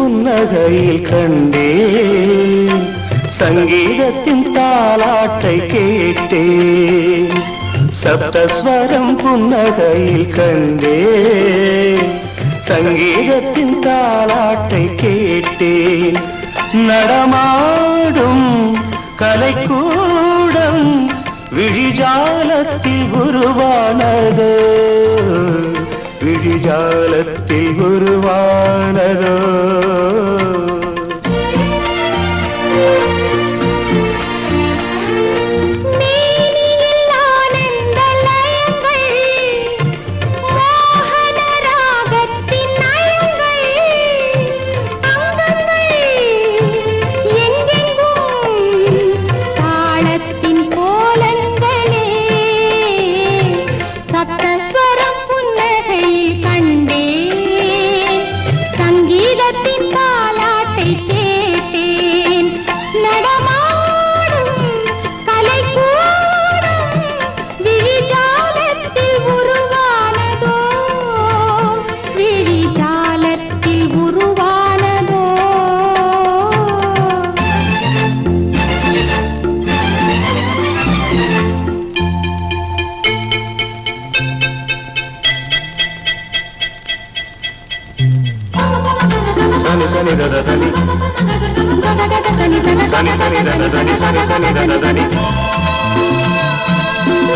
புன்னகையில் கண்டேன், சங்கீதத்தின் தாலாட்டை கேட்டேன். சப்தஸ்வரம் புன்னகையில் கண்டேன், சங்கீதத்தின் தாலாட்டை கேட்டேன். நடமாடும் கலைக்கூடம் விழிஜாலத்தில் உருவானதோ, விழிஜாலத்தில் உருவானதோ. Sani da da dani, sani sani da da dani, sani sani da da dani.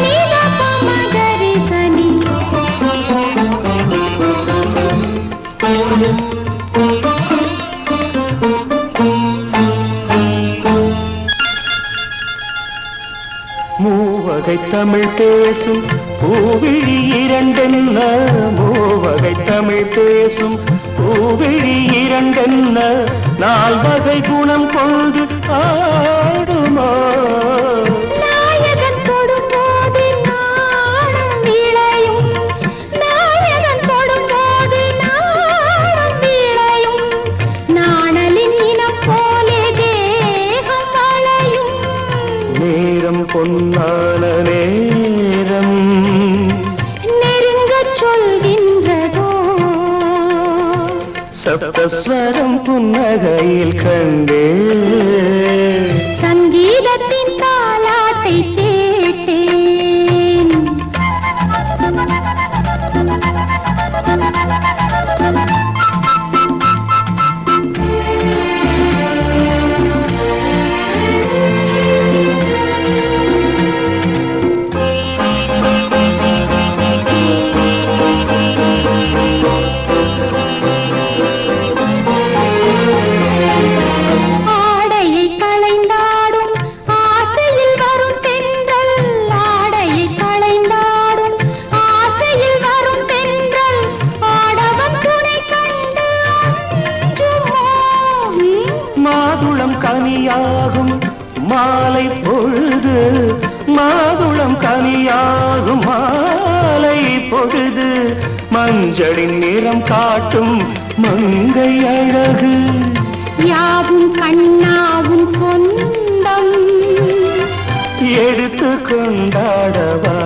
Nida pa magari sani. மூவகை தமிழ் பேசும் பூவிழி இரண்டென்ன, மூவகை தமிழ் பேசும் பூவிழி இரண்டென்ன, நால்வகை குணம் கொண்டு ஆடுமா. நாயகன் தொடும்போது நாணம் விளையும், நாயகன் தொடும்போது நாணம் விளையும், நாணலின் இனம் போலே தேகம் வளையும். நேரம் பொன்னான நேரம் நெருங்கச் சொல்கின்றதோ, சப்தஸ்வரம் புன்னகையில் கண்டேன், சங்கீதத்தின் தாலாட்டை கேட்டேன். கனியாகும் மாலை பொழுது, மாதுளம் கனியாகும் மாலை பொழுது, மஞ்சளின் நிறம் காட்டும் மங்கை அழகு. யாவும் கண்ணாவும் சொந்தம் எடுத்து கொண்டாடவா.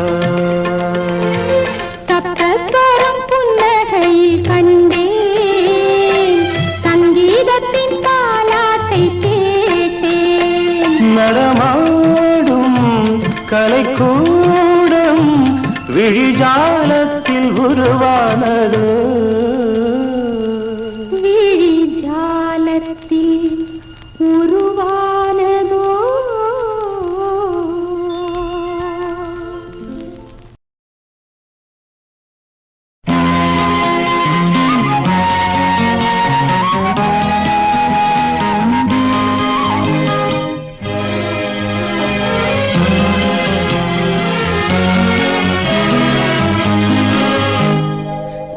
சப்தஸ்வரம் புன்னகை கண்டேன், சங்கீதத்தின் தாலாட்டை கேட்டேன். நடமாடும் கலைக்கூடம் விழிஜாலத்தில் உருவானதோ, விழிஜாலத்தில் உருவானதோ.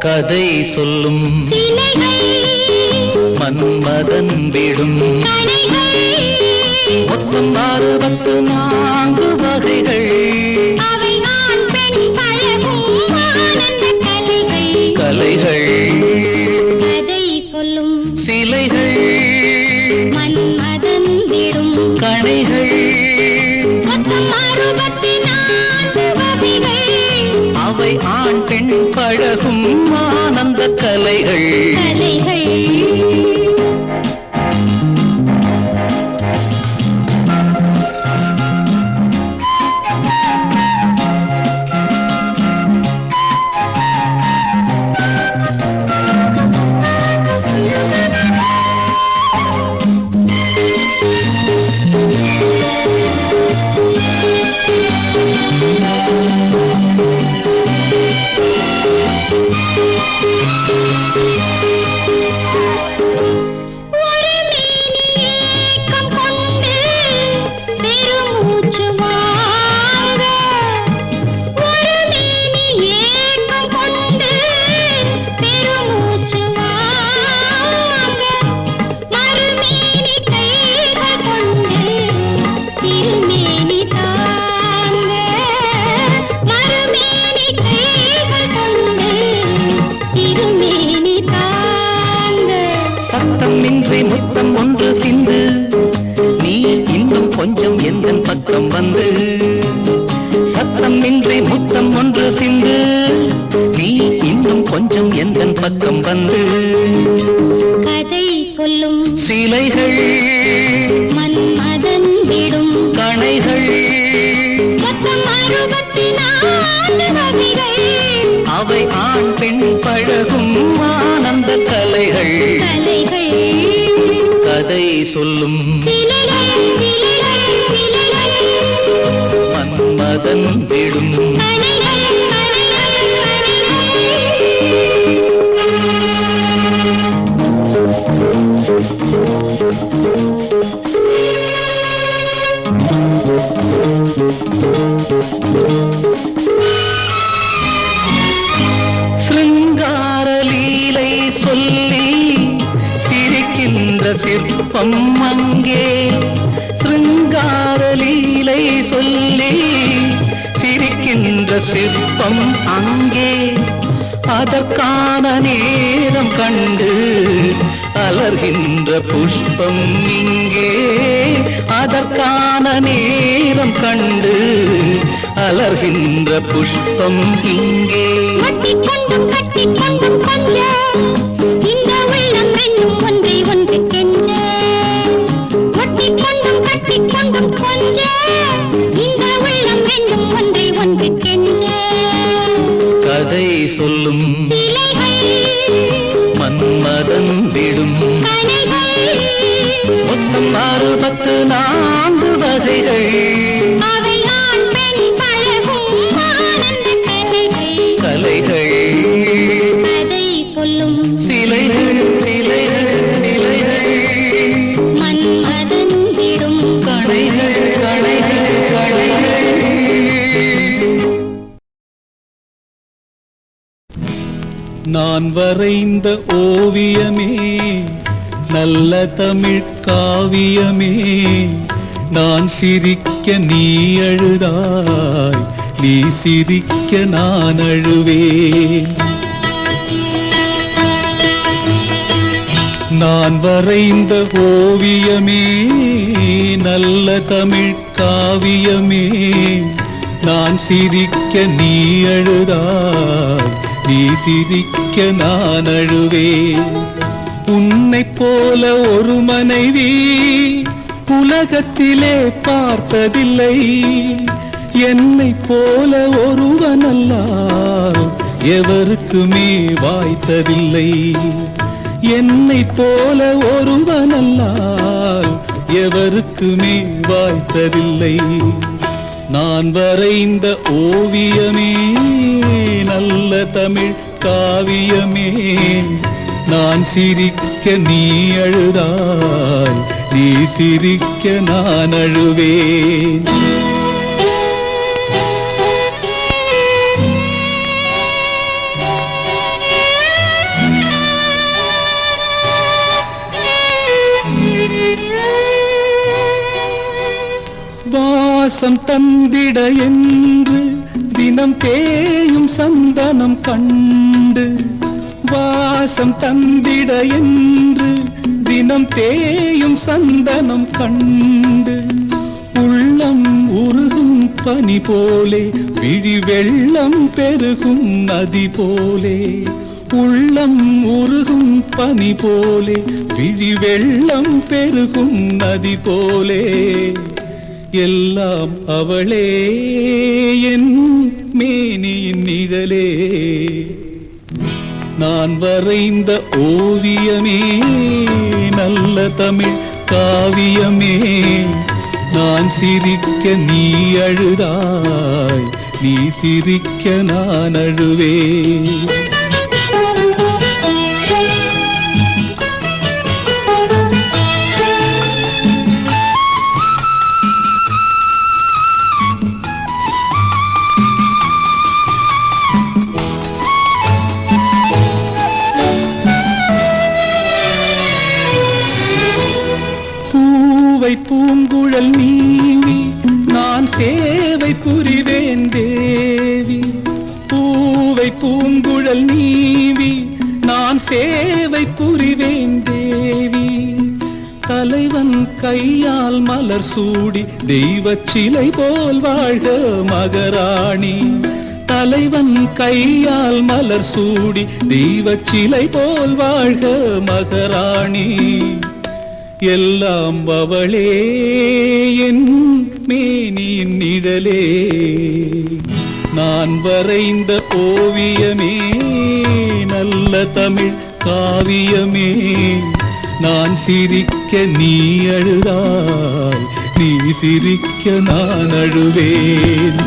கதை சொல்லும் மன்மதன் விடும் மொத்தம் 64 வகைகள், கலைகள் கதை சொல்லும் சிலைகள், மன்மதன் விடும் கணைகள், மொத்தம் 64 வகைகள், அவை ஆண் பெண் பழகும் ஆனந்த கலைகள். சொல்லும் மன்மதன் விடும் சிருங்கார லீலை சொல்லி சிரிக்கின்ற சிற்பம் அங்கே சிருங்கார லீலை சொல்லி சிரிக்கின்ற சிற்பம் அங்கே அதற்கான நேரம் கண்டு அலர்கின்ற புஷ்பம் இங்கே அதற்கான நேரம் கண்டு அலர்கின்ற புஷ்பம் இங்கே கட்டிக்கொண்டும் கொஞ்ச இந்த உள்ளம் ரெண்டும் ஒன்றை ஒன்று கெஞ்ச கட்டிக்கொண்டும் கொஞ்ச இந்த உள்ளம் ரெண்டும் ஒன்றை ஒன்று கெஞ்ச கதை சொல்லும் மன்மதன் விடும் மொத்தம் 64 வகைகள் கலைகள் கதை சொல்லும் சிலைகள் சிலைகள் நிலைகள் மன்மதன் விடும் கலைகள் கலைகள் கலைகள் நான் வரைந்த ஓவியமே நல்ல தமிழ் காவியமே நான் சிரிக்க நீ அழுதாய் நீ சிரிக்க நான் அழுவேன் நான் வரைந்த ஓவியமே நல்ல தமிழ் காவியமே நான் சிரிக்க நீ அழுதாய் நீ சிரிக்க நான் அழுவேன் உன்னைப் போல ஒரு மனைவி உலகத்திலே பார்த்ததில்லை என்னைப் போல ஒருவனல்லால் எவருக்குமே வாய்த்ததில்லை என்னைப் போல ஒருவனல்லால் எவருக்குமே வாய்த்ததில்லை நான் வரைந்த ஓவியமே நல்ல தமிழ் காவியமே நான் சிரிக்க நீ அழுதாய் நீ சிரிக்க நான் அழுவேன் வாசம் தந்திட என்று தினம் தேயும் சந்தனம் கண்டு வாசம் தந்திட என்று தினம் தேயும் சந்தனம் கண்டு உள்ளம் உருகும் பனி போலே விழி வெள்ளம் பெருகும் நதி போலே உள்ளம் உருகும் பனி போலே விழி வெள்ளம் பெருகும் நதி போலே எல்லாம் அவளே என் மேனியின் நிழலே நான் வரைந்த ஓவியமே நல்ல தமிழ் காவியமே நான் சிரிக்க நீ அழுதாய் நீ சிரிக்க நான் அழுவேன் பூங்குழல் நீவி நான் சேவை புரிவேன் தேவி பூவை பூங்குழல் நீவி நான் சேவை புரிவேன் தேவி தலைவன் கையால் மலர் சூடி தெய்வச் சிலை போல் வாழ்க மகராணி தலைவன் கையால் மலர் சூடி தெய்வச் சிலை போல் வாழ்க மகராணி எல்லாம் அவளே என் மேனியின் நிழலே நான் வரைந்த ஓவியமே நல்ல தமிழ் காவியமே நான் சிரிக்க நீ அழுதாய், நீ சிரிக்க நான் அழுவேன்.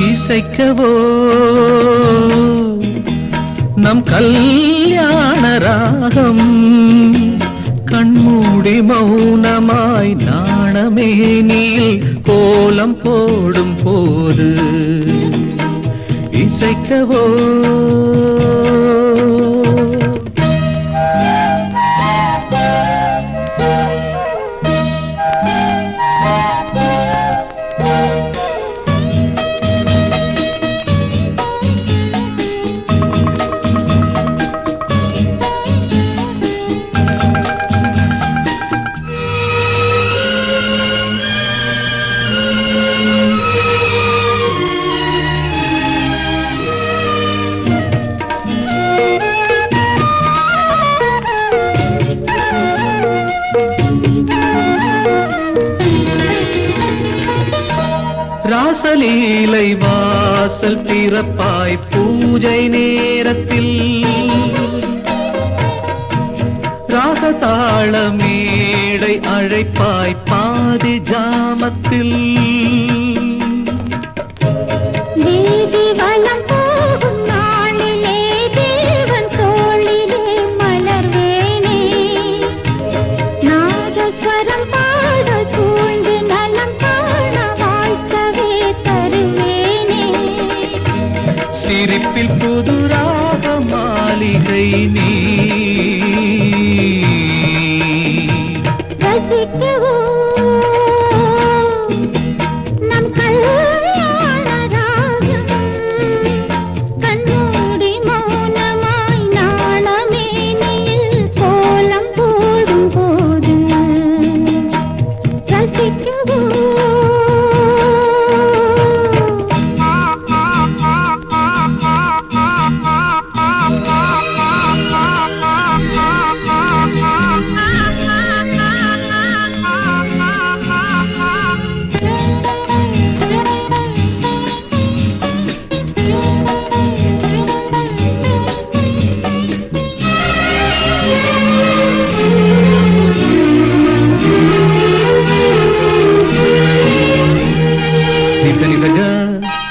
இசைக்கவோ நம் கல்யாண ராகம், கண்மூடி மௌனமாய் நாணமேனியில் கோலம் போடும் போது இசைக்கவோ ராசலீலை வாசல் திறப்பாய் பூஜை நேரத்தில், ராகதாள மேடை அழைப்பாய் பாதி ஜாமத்தில். வீதி வலம் போகும் நாளிலே தேவன் தோளிலே மலர்வேனே, நாதஸ்வரம் பாட சூழ்ந்து நலம் காண வாழ்த்தவே தருவேனே. சிரிப்பில் புது ராக மாளிகை நீ ரசிக்கவோ நம் கல்யாண ராகம், கண்மூடி மௌனமாய் நாணமேனியில் கோலம் போடும் போது ரசிக்கவோ.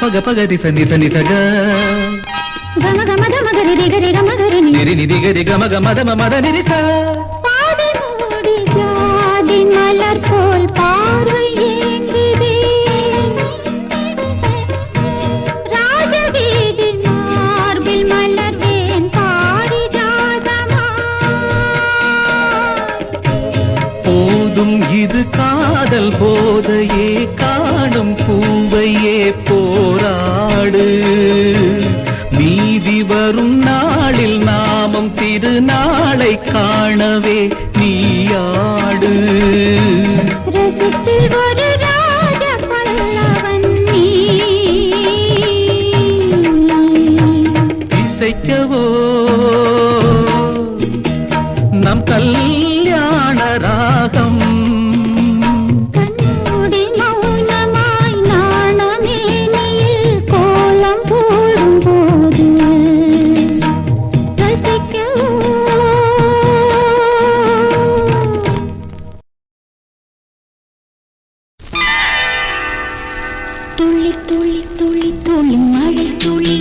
పగ పగ రిస నిస నిసగ గమ గమ గమ గరి రి గరి గమ గరి ని నిరి నిది గరి గమ గమ దమ మద నిరిస. பாதி மூடி ஜாதி மலர் போல் பார்வை ஏங்குதே, ராஜவீதி மார்பில் மலர்வேன் பாரிஜாதமா. போதும் இது காதல் போதையே, காணும் பூவையே போராடு. நீதி வரும் நாளில் நாமம் திருநாளை காணவே நீயாடு. ரசித்தில் ஒரு ராஜ பல்லவன் நீ, இசைக்கவோ நம் கல்யாண ராகம், கண்மூடி மௌனமாய் நாணமேனியில் கோலம் போடும் போது ரசிக்கவோ. துள்ளி துள்ளி துள்ளி துள்ளி மழை துளி,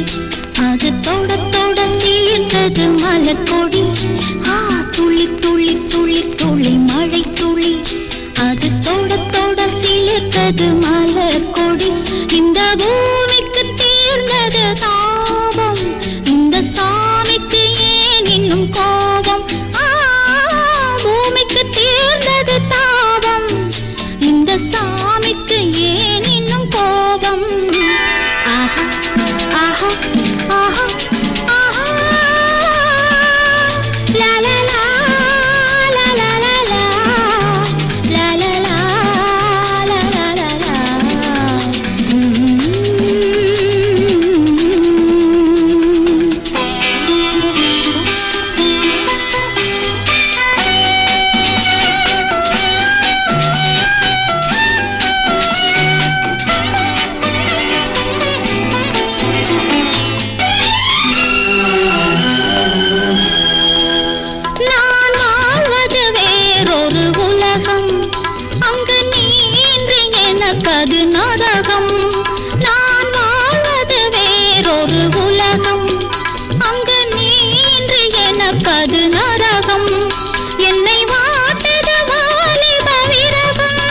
அது தொட தொட தீர்ந்தது மலர் கொடி. துள்ளி துள்ளி துள்ளி துள்ளி மழை துளி, அது தொட தொட தீர்ந்தது மலர் கொடி. இந்த பூமிக்கு தீர்ந்தது தாபம், இந்த சாமிக்கு ஏன் இன்னும் கோபம். பூமிக்கு தீர்ந்தது தாபம், இது நரகம். நான் வாழ்வது வேறொரு உலகம். அங்கு நீன்று எனக்கது நரகம். என்னை வாட்டது வாலிப விரகம்.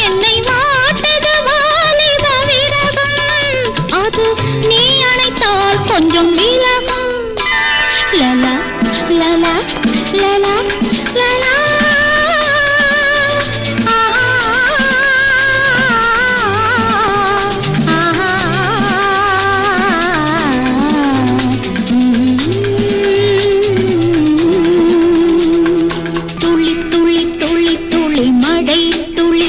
என்னை வாட்டது வாலிப விரகம். அது நீ அணைத்தால் கொஞ்சம் விலகும். லலா லலா லலா லலா. துளி துளி துளி துளி மழை துளி.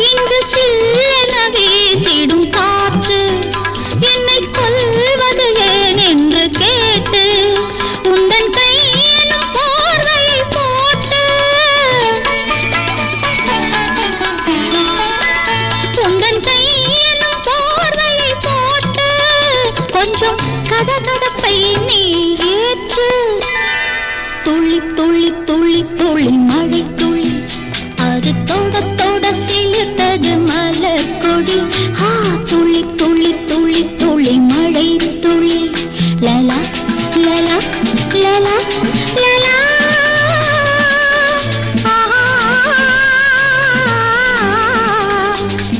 இங்கு சில்லென வீசிடும் காற்று என்னை கொல்வது ஏன் என்று கேட்டு உந்தன் கையிலும் போர்வையை போட்டு உந்தன் கையிலும் போர்வையை போட்டு கொஞ்சம் கதகதப்பை நீ ஏற்று. துளி துளி துளி துளி மழை துளி. அது தொட தொட சிலிர்த்தது மலர் கொடி. துளி துளி துளி துளி மழை துளி. லலா லலா லலா லலா.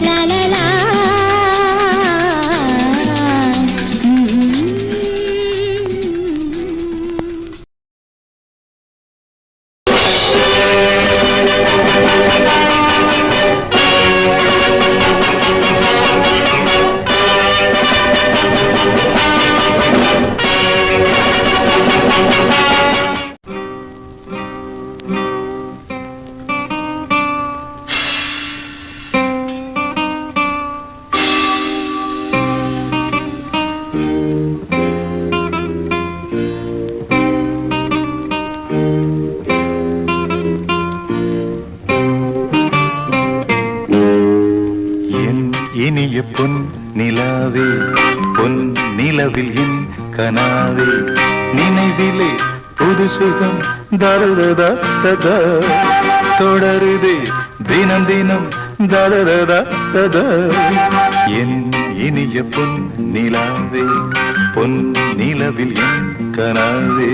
லலலா. இனிய பொன் நிலாவே பொன் நிலவில் என் கனாவே நினைவிலே புது சுகம் தரதா ததா தொடருதே தினம் தினம் தரதா ததா. என் இனிய பொன் நிலாவே பொன் நிலவில் என் கனாவே.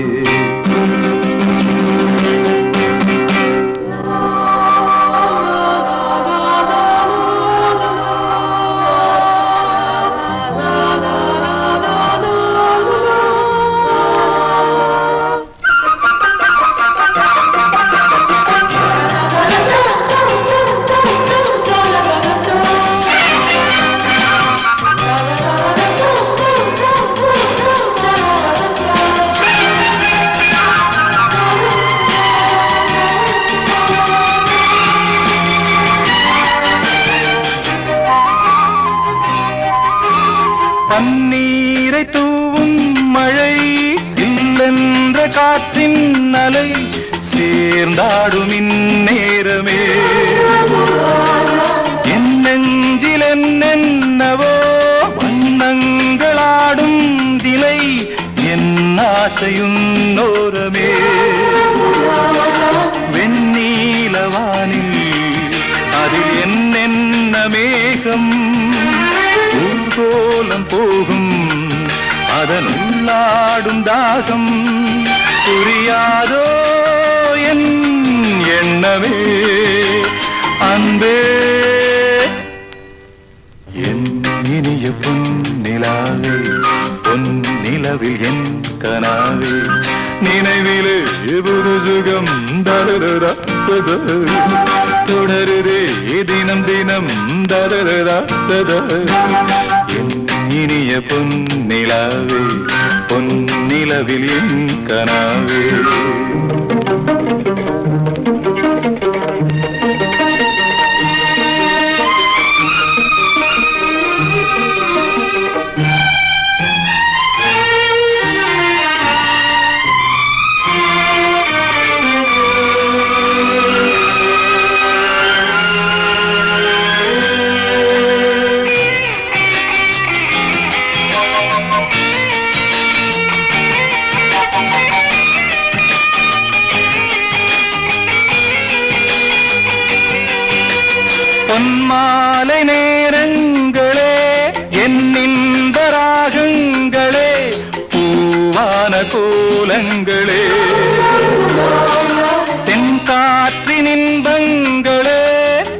பன்னீரை தூவும் மழை இல்லென்ற காற்றின் அலை சேர்ந்தாடும் இந்நேரமே என் நெஞ்சில் என்னென்னவோ வண்ணங்களாடும் திலை என் ஆசையும் நோரமே. வெண்ணீலவானில் அது என்னென்ன மேகம் ஊர்கோலம் போகும் அதன் உள்ளாடும் தாகம் புரியாதோ என் எண்ணமே அன்பே. என் இனிய பொன் நிலாவே பொன் நிலவில் என் கனாவே நினைவிலே புது சுகம் தரதா தொடருதே தினம் தினம் தரதா ததா. என் இனிய பொன் நிலாவே பொன் நிலவில் என் கனாவே. பொன்மாலை நேரங்களே என் இன்ப ராகங்களே பூவான கோலங்களே தென்காற்றின் இன்பங்களே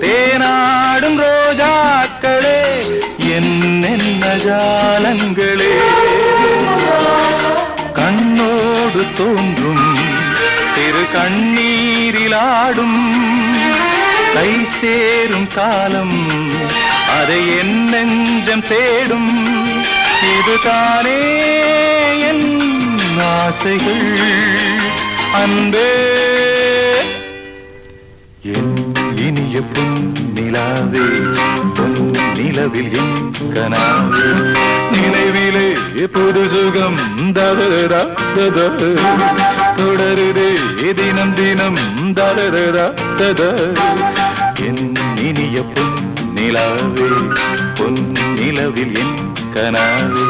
தேனாடும் ரோஜாக்களே என்னென்ன ஜாலங்களே கண்ணோடு தோன்றும் திரு கண்ணீரிலாடும் கை சேரும் காலம் அதை என் நெஞ்சம் தேடும் இதுதானே என் ஆசைகள் அன்பே என் இனிய பொன்னிலாவே பொன் நிலவில் என் கனாவே நினைவிலே புது சுகம் ததரா தொடருதே தினம் தினம் ததரா என் இனிய பொன்னிலாவே பொன் நிலவில் என் கனாவே